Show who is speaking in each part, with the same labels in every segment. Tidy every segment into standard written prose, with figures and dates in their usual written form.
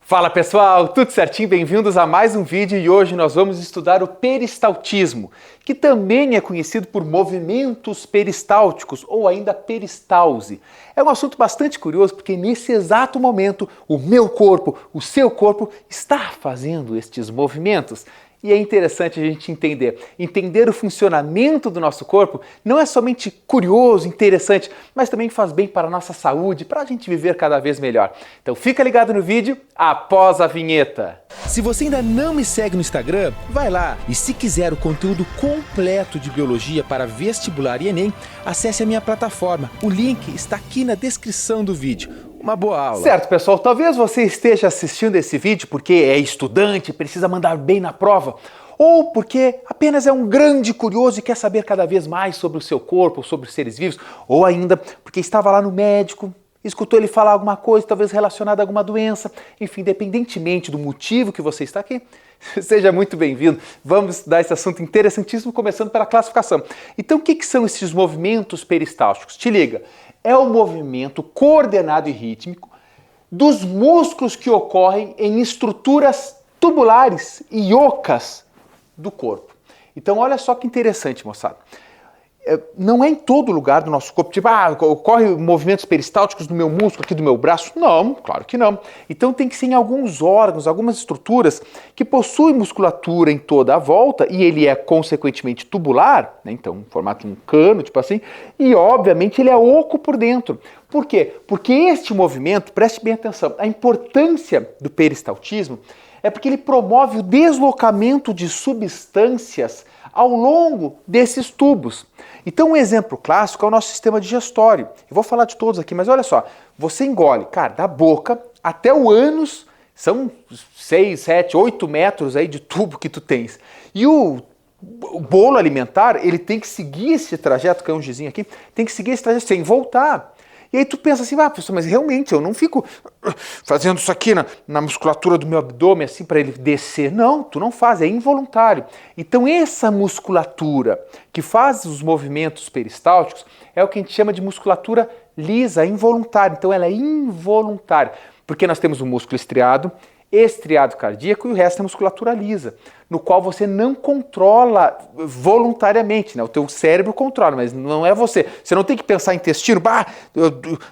Speaker 1: Fala pessoal, tudo certinho? Bem-vindos a mais um vídeo e hoje nós vamos estudar o peristaltismo, que também é conhecido por movimentos peristálticos ou ainda peristalse. É um assunto bastante curioso porque nesse exato momento o meu corpo, o seu corpo está fazendo estes movimentos. E é interessante a gente entender o funcionamento do nosso corpo não é somente curioso, interessante, mas também faz bem para a nossa saúde, para a gente viver cada vez melhor. Então fica ligado no vídeo após a vinheta.
Speaker 2: Se você ainda não me segue no Instagram, vai lá. E se quiser o conteúdo completo de biologia para vestibular e Enem, acesse a minha plataforma. O link está aqui na descrição do vídeo. Uma boa aula.
Speaker 1: Certo, pessoal, talvez você esteja assistindo esse vídeo porque é estudante, precisa mandar bem na prova, ou porque apenas é um grande curioso e quer saber cada vez mais sobre o seu corpo, sobre os seres vivos, ou ainda porque estava lá no médico, escutou ele falar alguma coisa, talvez relacionada a alguma doença, enfim, independentemente do motivo que você está aqui, seja muito bem-vindo. Vamos estudar esse assunto interessantíssimo, começando pela classificação. Então, o que são esses movimentos peristálticos? Te liga. É o movimento coordenado e rítmico dos músculos que ocorrem em estruturas tubulares e ocas do corpo. Então, olha só que interessante, moçada. Não é em todo lugar do nosso corpo, tipo, ocorre movimentos peristálticos no meu músculo, aqui do meu braço. Não, claro que não. Então tem que ser em alguns órgãos, algumas estruturas que possuem musculatura em toda a volta e ele é consequentemente tubular, né? Então em formato de um cano, tipo assim, e obviamente ele é oco por dentro. Por quê? Porque este movimento, preste bem atenção, a importância do peristaltismo é porque ele promove o deslocamento de substâncias ao longo desses tubos. Então um exemplo clássico é o nosso sistema digestório. Eu vou falar de todos aqui, mas olha só, você engole, cara, da boca até o ânus, são 6, 7, 8 metros aí de tubo que tu tens. E o bolo alimentar, ele tem que seguir esse trajeto, que é um gizinho aqui, tem que seguir esse trajeto sem voltar. E aí tu pensa assim, professor, mas realmente eu não fico fazendo isso aqui na musculatura do meu abdômen assim para ele descer. Não, tu não faz, é involuntário. Então essa musculatura que faz os movimentos peristálticos é o que a gente chama de musculatura lisa, involuntária. Então ela é involuntária, porque nós temos o músculo estriado cardíaco e o resto é musculatura lisa, no qual você não controla voluntariamente, né? O teu cérebro controla, mas não é você. Você não tem que pensar em intestino,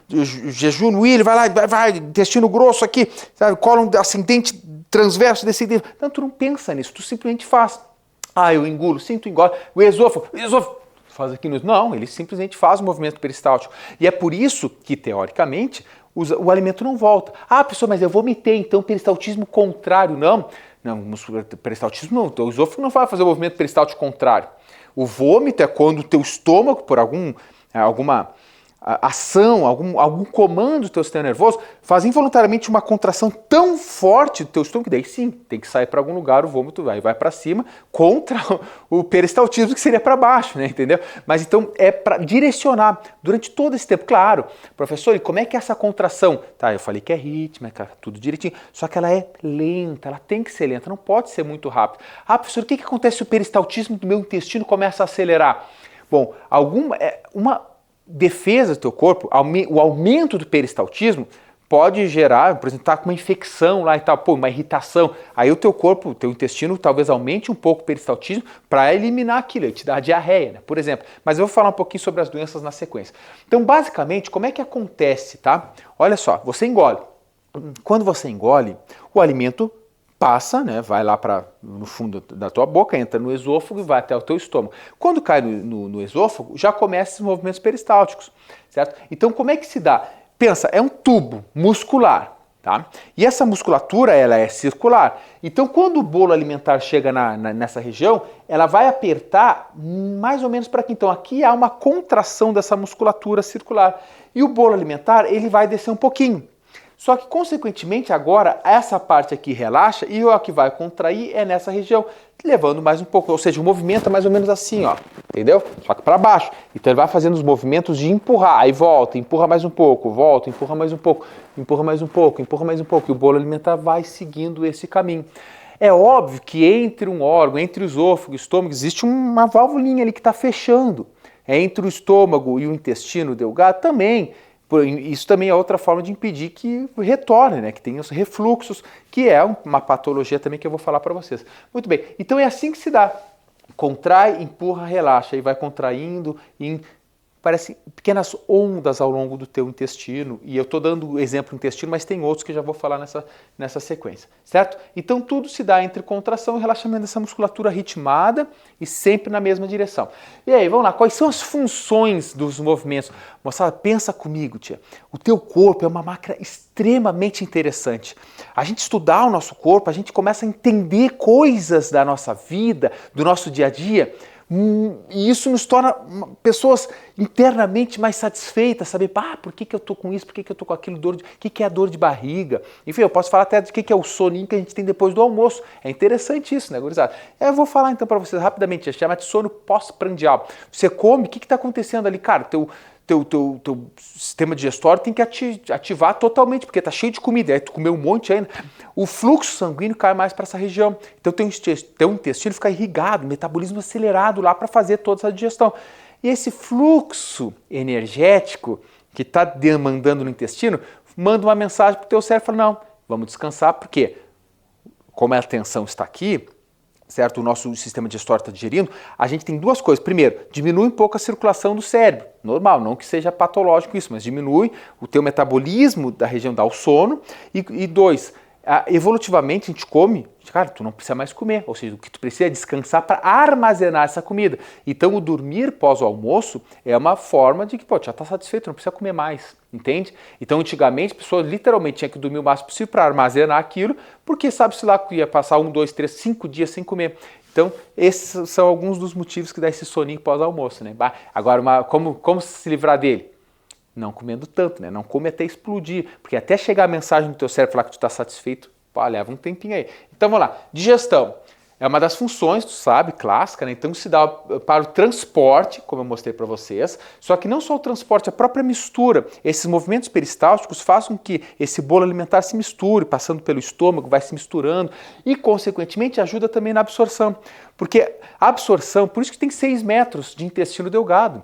Speaker 1: jejum no ilho, vai lá, vai, intestino grosso aqui, sabe? Cólon ascendente, transverso, descendente. Não, tu não pensa nisso, tu simplesmente faz. Eu engulo, sim, tu engole. O esôfago faz aqui no... Não, ele simplesmente faz o movimento peristáltico. E é por isso que, teoricamente, o alimento não volta. Professor, mas eu vomitei, então peristaltismo contrário. Não, peristaltismo não, o esôfago não vai fazer o movimento peristáltico contrário. O vômito é quando o teu estômago, por alguma ação, algum comando do teu sistema nervoso, faz involuntariamente uma contração tão forte do teu estômago, que daí sim, tem que sair para algum lugar, o vômito vai para cima, contra o peristaltismo que seria para baixo, né, entendeu? Mas então é para direcionar durante todo esse tempo. Claro, professor, e como é que é essa contração? Tá, eu falei que é rítmica, tudo direitinho, só que ela é lenta, ela tem que ser lenta, não pode ser muito rápido. Professor, o que acontece se o peristaltismo do meu intestino começa a acelerar? Bom, uma defesa do teu corpo, o aumento do peristaltismo pode gerar, por exemplo, tá com uma infecção lá e tal, uma irritação. Aí o teu corpo, o teu intestino talvez aumente um pouco o peristaltismo para eliminar aquilo, te dar diarreia, né, por exemplo. Mas eu vou falar um pouquinho sobre as doenças na sequência. Então, basicamente, como é que acontece, tá? Olha só, você engole. Quando você engole, o alimento passa, né, vai lá no fundo da tua boca, entra no esôfago e vai até o teu estômago. Quando cai no esôfago, já começam esses movimentos peristálticos, certo? Então, como é que se dá? Pensa, é um tubo muscular, tá? E essa musculatura, ela é circular. Então, quando o bolo alimentar chega nessa região, ela vai apertar mais ou menos para aqui. Então, aqui há uma contração dessa musculatura circular. E o bolo alimentar, ele vai descer um pouquinho. Só que, consequentemente, agora, essa parte aqui relaxa e o que vai contrair é nessa região, levando mais um pouco. Ou seja, o movimento é mais ou menos assim, ó, entendeu? Só que para baixo. Então, ele vai fazendo os movimentos de empurrar. Aí volta, empurra mais um pouco, volta, empurra mais um pouco, empurra mais um pouco, empurra mais um pouco. E o bolo alimentar vai seguindo esse caminho. É óbvio que entre um órgão, entre o esôfago e o estômago, existe uma válvulinha ali que está fechando. Entre o estômago e o intestino delgado também. Isso também é outra forma de impedir que retorne, né? Que tenha os refluxos, que é uma patologia também que eu vou falar para vocês. Muito bem, então é assim que se dá. Contrai, empurra, relaxa, e vai contraindo, parece pequenas ondas ao longo do teu intestino, e eu estou dando o exemplo intestino, mas tem outros que já vou falar nessa sequência, certo? Então tudo se dá entre contração e relaxamento dessa musculatura ritmada e sempre na mesma direção. E aí, vamos lá, quais são as funções dos movimentos? Moçada, pensa comigo, tia. O teu corpo é uma máquina extremamente interessante. A gente estudar o nosso corpo, a gente começa a entender coisas da nossa vida, do nosso dia a dia, e isso nos torna pessoas internamente mais satisfeitas, saber, por que eu tô com isso, por que eu tô com aquilo, o que é a dor de barriga. Enfim, eu posso falar até do que é o soninho que a gente tem depois do almoço. É interessante isso, né, gurizada? Eu vou falar então para vocês rapidamente, chama de sono pós-prandial. Você come, o que está acontecendo ali? Cara, teu sistema digestório tem que ativar totalmente, porque tá cheio de comida, aí tu comeu um monte ainda, o fluxo sanguíneo cai mais para essa região, então teu intestino fica irrigado, metabolismo acelerado lá para fazer toda essa digestão. E esse fluxo energético que está demandando no intestino, manda uma mensagem para o teu cérebro, fala, não, vamos descansar, porque como a atenção está aqui, certo? O nosso sistema digestório está digerindo, a gente tem duas coisas. Primeiro, diminui um pouco a circulação do cérebro. Normal, não que seja patológico isso, mas diminui o teu metabolismo da região, dá o sono. E dois, evolutivamente a gente come, cara, tu não precisa mais comer. Ou seja, o que tu precisa é descansar para armazenar essa comida. Então o dormir pós o almoço é uma forma de que, já está satisfeito, não precisa comer mais. Entende? Então, antigamente, a pessoa literalmente tinha que dormir o máximo possível para armazenar aquilo, porque sabe-se lá que ia passar 1, 2, 3, 5 dias sem comer. Então, esses são alguns dos motivos que dá esse soninho pós-almoço, né? Agora, como se livrar dele? Não comendo tanto, né? Não come até explodir, porque até chegar a mensagem no teu cérebro falar que tu está satisfeito, leva um tempinho aí. Então, vamos lá. Digestão. É uma das funções, tu sabe, clássica, né? Então se dá para o transporte, como eu mostrei para vocês, só que não só o transporte, a própria mistura. Esses movimentos peristálticos fazem com que esse bolo alimentar se misture, passando pelo estômago, vai se misturando e, consequentemente, ajuda também na absorção. Porque a absorção, por isso que tem 6 metros de intestino delgado,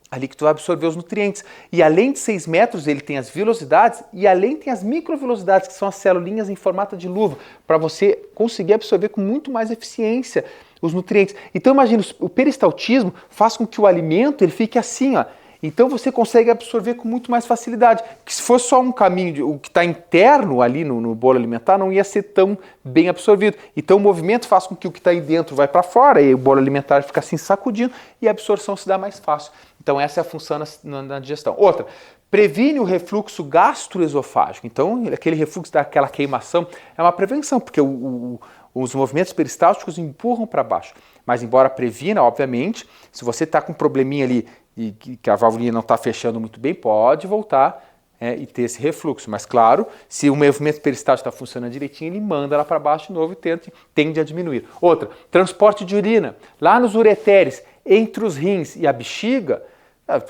Speaker 1: ali que tu vai absorver os nutrientes. E além de 6 metros, ele tem as velocidades e além tem as microvelocidades, que são as celulinhas em formato de luva, para você conseguir absorver com muito mais eficiência os nutrientes. Então imagina, o peristaltismo faz com que o alimento ele fique assim, ó. Então você consegue absorver com muito mais facilidade. Que se fosse só um caminho, o que está interno ali no bolo alimentar não ia ser tão bem absorvido. Então o movimento faz com que o que está aí dentro vai para fora e o bolo alimentar fica assim sacudindo e a absorção se dá mais fácil. Então essa é a função na digestão. Outra, previne o refluxo gastroesofágico. Então aquele refluxo daquela queimação é uma prevenção, porque os movimentos peristálticos empurram para baixo. Mas embora previna, obviamente, se você está com um probleminha ali e que a válvula não está fechando muito bem, pode voltar e ter esse refluxo. Mas claro, se o movimento peristáltico está funcionando direitinho, ele manda lá para baixo de novo e tende a diminuir. Outra, transporte de urina. Lá nos ureteres, entre os rins e a bexiga,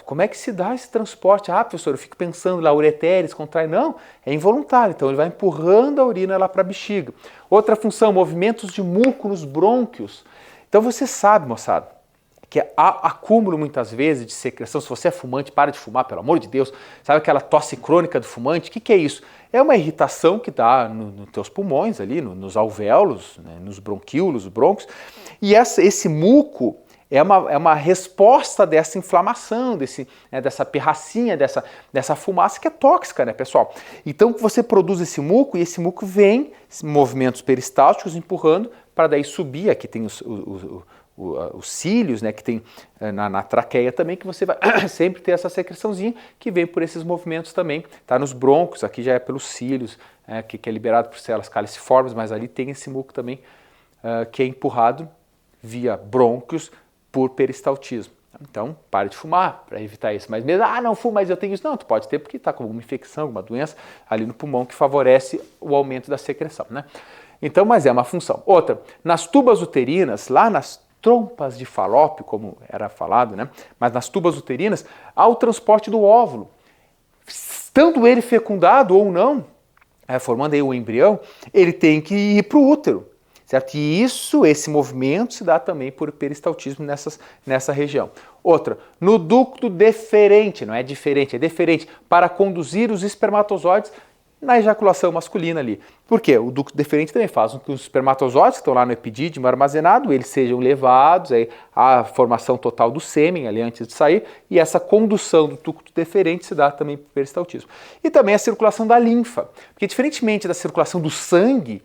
Speaker 1: como é que se dá esse transporte? Professor, eu fico pensando lá, ureteres, contrai. Não, é involuntário, então ele vai empurrando a urina lá para a bexiga. Outra função, movimentos de muco nos brônquios. Então você sabe, moçada, que há acúmulo muitas vezes de secreção. Se você é fumante, para de fumar, pelo amor de Deus. Sabe aquela tosse crônica do fumante? O que é isso? É uma irritação que dá nos teus pulmões ali, nos alvéolos, né, nos bronquíolos, brônquios. E esse muco é uma resposta dessa inflamação, dessa pirracinha, dessa fumaça que é tóxica, né, pessoal? Então você produz esse muco e esse muco vem, movimentos peristálticos empurrando para daí subir. Aqui tem os cílios, né, que tem na traqueia também, que você vai sempre ter essa secreçãozinha que vem por esses movimentos também. Tá nos brônquios, aqui já é pelos cílios, que é liberado por células caliciformes, mas ali tem esse muco também que é empurrado via brônquios por peristaltismo. Então, pare de fumar para evitar isso. Mas mesmo, não fumo, mas eu tenho isso. Não, tu pode ter porque está com alguma infecção, alguma doença ali no pulmão que favorece o aumento da secreção, né? Então, mas é uma função. Outra, nas tubas uterinas, lá nas trompas de Falópio, como era falado, né? Mas nas tubas uterinas, há o transporte do óvulo. Estando ele fecundado ou não, formando aí o embrião, ele tem que ir para o útero. certo? E esse movimento se dá também por peristaltismo nessa região. Outra, no ducto deferente, não é diferente, é deferente, para conduzir os espermatozoides na ejaculação masculina ali. Por quê? O ducto deferente também faz com que os espermatozoides que estão lá no epidídimo armazenado, eles sejam levados aí, à formação total do sêmen ali antes de sair, e essa condução do ducto deferente se dá também por peristaltismo. E também a circulação da linfa, porque diferentemente da circulação do sangue,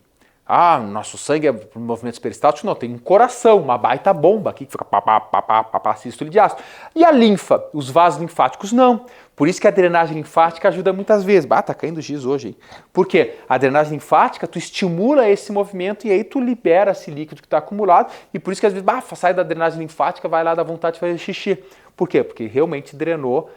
Speaker 1: nosso sangue é por movimentos peristálticos, não, tem um coração, uma baita bomba aqui que fica papá, sístole de ácido. E a linfa, os vasos linfáticos não. Por isso que a drenagem linfática ajuda muitas vezes. Tá caindo giz hoje, hein? Por quê? A drenagem linfática, tu estimula esse movimento e aí tu libera esse líquido que está acumulado e por isso que às vezes, sai da drenagem linfática, vai lá dar vontade de fazer xixi. Por quê? Porque realmente drenou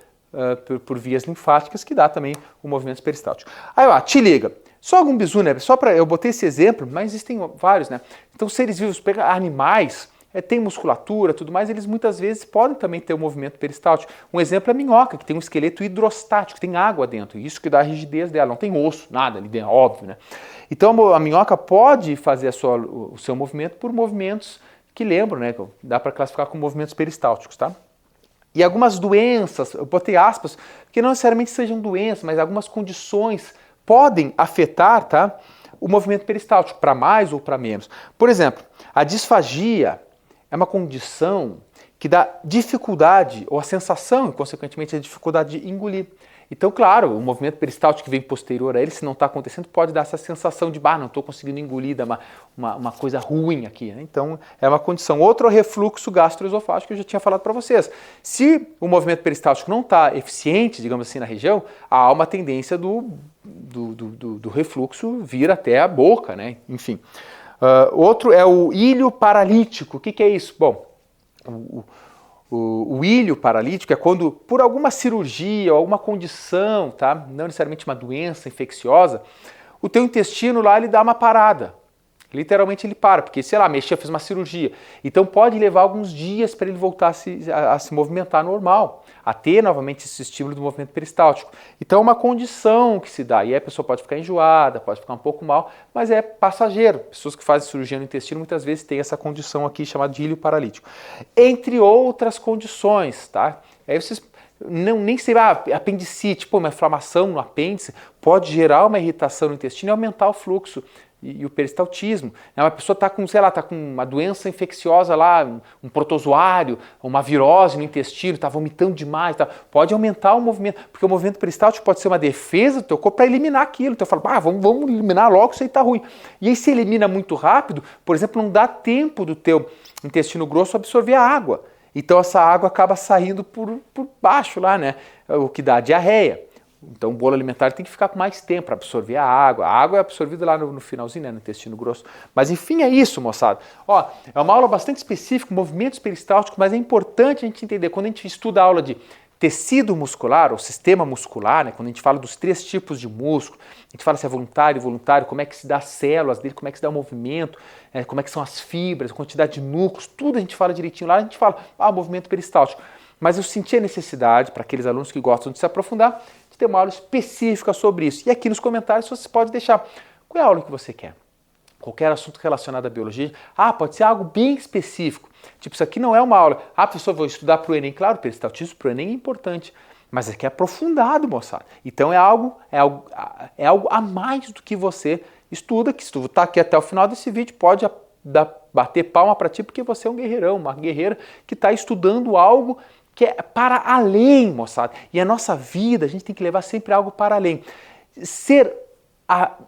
Speaker 1: por vias linfáticas, que dá também o movimento peristáltico. Aí, te liga. Só algum bizu, né? Eu botei esse exemplo, mas existem vários, né? Então, seres vivos, animais, tem musculatura, tudo mais, eles muitas vezes podem também ter um movimento peristáltico. Um exemplo é a minhoca, que tem um esqueleto hidrostático, tem água dentro, isso que dá a rigidez dela, não tem osso, nada ali dentro, óbvio, né? Então, a minhoca pode fazer o seu movimento por movimentos que lembram, né? Dá para classificar como movimentos peristálticos, tá? E algumas doenças, eu botei aspas, que não necessariamente sejam doenças, mas algumas condições podem afetar, tá, o movimento peristáltico, para mais ou para menos. Por exemplo, a disfagia é uma condição que dá dificuldade, ou a sensação, e consequentemente a dificuldade de engolir. Então, claro, o movimento peristáltico que vem posterior a ele, se não está acontecendo, pode dar essa sensação de, não estou conseguindo engolir, dá uma coisa ruim aqui, né? Então, é uma condição. Outro é o refluxo gastroesofágico, que eu já tinha falado para vocês. Se o movimento peristáltico não está eficiente, digamos assim, na região, há uma tendência do refluxo vir até a boca, né? Enfim. Outro é o ilho paralítico. O que é isso? Bom, o ilho paralítico é quando, por alguma cirurgia ou alguma condição, tá? Não necessariamente uma doença infecciosa, o teu intestino lá ele dá uma parada. Literalmente ele para, porque, sei lá, fez uma cirurgia. Então pode levar alguns dias para ele voltar a se movimentar normal, a ter novamente esse estímulo do movimento peristáltico. Então é uma condição que se dá, e aí a pessoa pode ficar enjoada, pode ficar um pouco mal, mas é passageiro. Pessoas que fazem cirurgia no intestino muitas vezes têm essa condição aqui chamada de ilho paralítico. Entre outras condições, tá? Aí vocês nem sei, apendicite, uma inflamação no apêndice pode gerar uma irritação no intestino e aumentar o fluxo e o peristaltismo. Uma pessoa está com, tá com uma doença infecciosa lá, um protozoário, uma virose no intestino, está vomitando demais, pode aumentar o movimento, porque o movimento peristáltico pode ser uma defesa do teu corpo para eliminar aquilo. Então eu falo, vamos eliminar logo, isso aí está ruim. E aí se elimina muito rápido, por exemplo, não dá tempo do teu intestino grosso absorver a água. Então essa água acaba saindo por baixo lá, né? O que dá diarreia. Então o bolo alimentar tem que ficar com mais tempo para absorver a água. A água é absorvida lá no finalzinho, né, no intestino grosso. Mas enfim, é isso, moçada. É uma aula bastante específica, movimentos peristálticos, mas é importante a gente entender, quando a gente estuda a aula de tecido muscular, ou sistema muscular, né, quando a gente fala dos 3 tipos de músculo, a gente fala se é voluntário, involuntário, como é que se dá as células dele, como é que se dá o movimento, como é que são as fibras, a quantidade de núcleos, tudo a gente fala direitinho lá, a gente fala, movimento peristáltico. Mas eu senti a necessidade, para aqueles alunos que gostam de se aprofundar, de ter uma aula específica sobre isso. E aqui nos comentários você pode deixar qual é a aula que você quer. Qualquer assunto relacionado à biologia. Pode ser algo bem específico. Tipo, isso aqui não é uma aula. Professor, vou estudar para o Enem. Claro, peristaltismo para o Enem é importante. Mas aqui é aprofundado, moçada. Então é algo a mais do que você estuda, que se tu está aqui até o final desse vídeo, pode bater palma para ti, porque você é um guerreirão, uma guerreira que está estudando algo que é para além, moçada. E a nossa vida, a gente tem que levar sempre algo para além.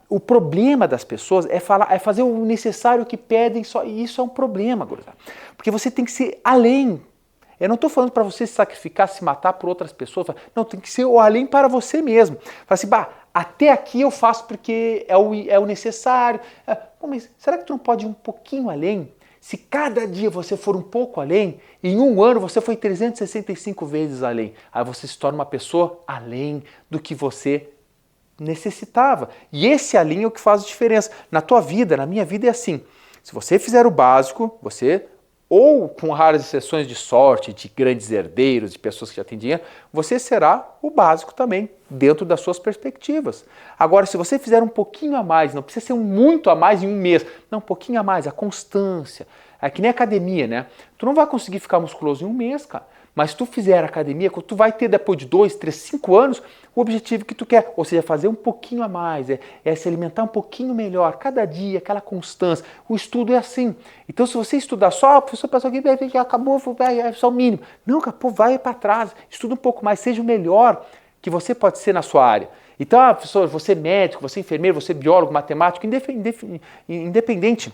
Speaker 1: O problema das pessoas é fazer o necessário que pedem só, e isso é um problema, gurizada. Porque você tem que ser além. Eu não estou falando para você se sacrificar, se matar por outras pessoas. Não, tem que ser o além para você mesmo. Fala assim, até aqui eu faço porque é o necessário. Mas será que tu não pode ir um pouquinho além? Se cada dia você for um pouco além, em um ano você foi 365 vezes além. Aí você se torna uma pessoa além do que você necessitava. E esse além é o que faz a diferença. Na tua vida, na minha vida é assim. Se você fizer o básico, você ou com raras exceções de sorte, de grandes herdeiros, de pessoas que já têm dinheiro, você será o básico também, dentro das suas perspectivas. Agora, se você fizer um pouquinho a mais, não precisa ser um muito a mais em um mês, não, um pouquinho a mais, a constância. É que nem academia, né? Tu não vai conseguir ficar musculoso em um mês, cara. Mas se tu fizer academia, tu vai ter depois de 2, 3, 5 anos o objetivo que tu quer. Ou seja, fazer um pouquinho a mais, é se alimentar um pouquinho melhor, cada dia, aquela constância. O estudo é assim. Então se você estudar só, a pessoa pensou que já acabou, é só o mínimo. Não, cara, pô, vai para trás, estuda um pouco mais, seja o melhor que você pode ser na sua área. Então, professor, você é médico, você é enfermeiro, você é biólogo, matemático, independente.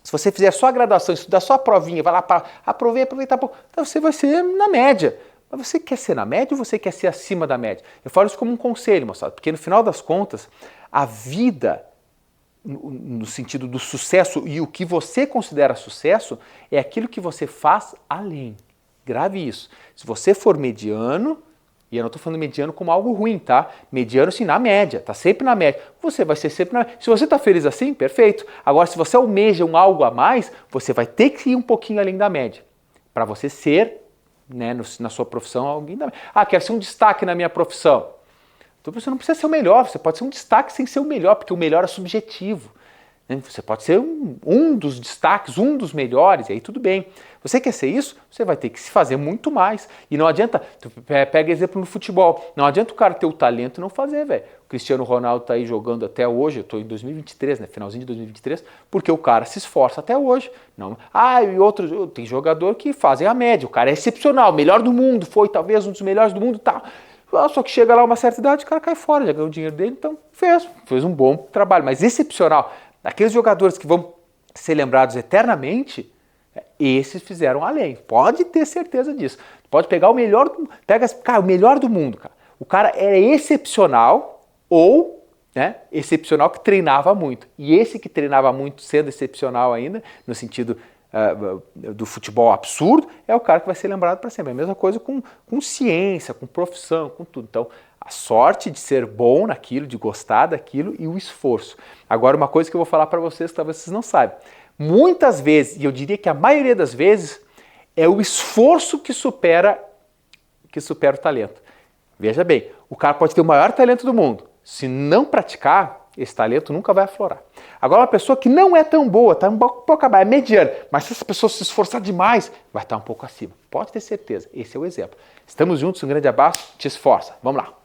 Speaker 1: Se você fizer só a graduação, estudar só a provinha, vai lá para aproveitar pouco, então você vai ser na média. Mas você quer ser na média ou você quer ser acima da média? Eu falo isso como um conselho, moçada, porque no final das contas, a vida, no sentido do sucesso e o que você considera sucesso, é aquilo que você faz além. Grave isso. Se você for mediano, e eu não estou falando mediano como algo ruim, tá? Mediano, sim, na média, tá sempre na média. Você vai ser sempre na média. Se você está feliz assim, perfeito. Agora, se você almeja um algo a mais, você vai ter que ir um pouquinho além da média. Para você ser, né, na sua profissão, alguém da média. Ah, quero ser um destaque na minha profissão. Então você não precisa ser o melhor, você pode ser um destaque sem ser o melhor, porque o melhor é subjetivo. Você pode ser um dos destaques, um dos melhores, e aí tudo bem. Você quer ser isso? Você vai ter que se fazer muito mais. E não adianta, pega exemplo no futebol, não adianta o cara ter o talento e não fazer, velho. O Cristiano Ronaldo tá aí jogando até hoje, eu tô em 2023, né, finalzinho de 2023, porque o cara se esforça até hoje. Não, e outros, tem jogador que fazem a média, o cara é excepcional, melhor do mundo, foi talvez um dos melhores do mundo e tal. Só que chega lá uma certa idade, o cara cai fora, já ganhou o dinheiro dele, então fez um bom trabalho, mas excepcional. Aqueles jogadores que vão ser lembrados eternamente, esses fizeram além. Pode ter certeza disso. Pode pegar o melhor, o melhor do mundo, cara. O cara era excepcional ou, né, excepcional que treinava muito. E esse que treinava muito, sendo excepcional ainda, no sentido do futebol absurdo, é o cara que vai ser lembrado para sempre. É a mesma coisa com ciência, com profissão, com tudo. Então, a sorte de ser bom naquilo, de gostar daquilo e o esforço. Agora, uma coisa que eu vou falar para vocês que talvez vocês não saibam. Muitas vezes, e eu diria que a maioria das vezes, é o esforço que supera o talento. Veja bem, o cara pode ter o maior talento do mundo. Se não praticar, esse talento nunca vai aflorar. Agora, uma pessoa que não é tão boa, está um pouco abaixo, é mediana, mas se essa pessoa se esforçar demais, vai estar um pouco acima. Pode ter certeza, esse é o exemplo. Estamos juntos, um grande abraço, te esforça. Vamos lá.